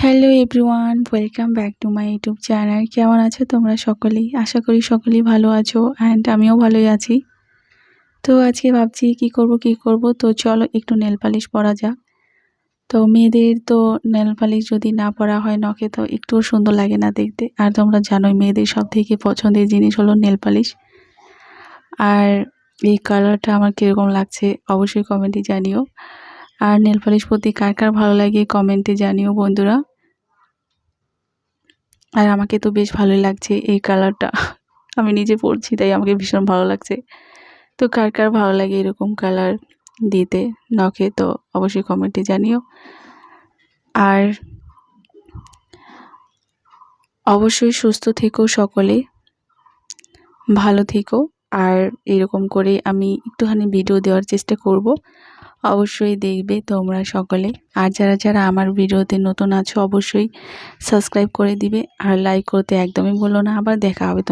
Hello everyone, welcome back to my YouTube channel. কেমন আছো তোমরা সকলেই? আশা করি সকলেই ভালো আছো অ্যান্ড আমিও ভালোই আছি। তো আজকে ভাবছি কি করব, তো চলো একটু নেল পালিশ পরা যাক। তো মেয়েদের তো নেল পালিশ যদি না পরা হয় নখে তো একটুও সুন্দর লাগে না দেখতে। আর তোমরা জানোই মেয়েদের সবথেকে পছন্দের জিনিস হলো নেল পালিশ। আর এই কালারটা আমার কীরকম লাগছে অবশ্যই কমেন্টে জানিও। আর নেল পালিশ পরতে কার কার ভালো লাগে কমেন্টে জানিও বন্ধুরা। আর আমাকে তো বেশ ভালোই লাগছে এই কালারটা। আমি নিজে পরছি তাই আমাকে ভীষণ ভালো লাগছে। তো কার কার ভালো লাগে এরকম কালার দিতে নখে, তো অবশ্যই কমেন্টে জানিও। আর অবশ্যই সুস্থ থেকো সকলে, ভালো থেকো। আর এরকম করে আমি একটুখানি ভিডিও দেওয়ার চেষ্টা করব, অবশ্যই দেখবে তোমরা সকলে। আর যারা যারা আমার ভিডিওতে নতুন আছো অবশ্যই সাবস্ক্রাইব করে দিবে আর লাইক করতে একদমই ভুলো না। আবার দেখা হবে।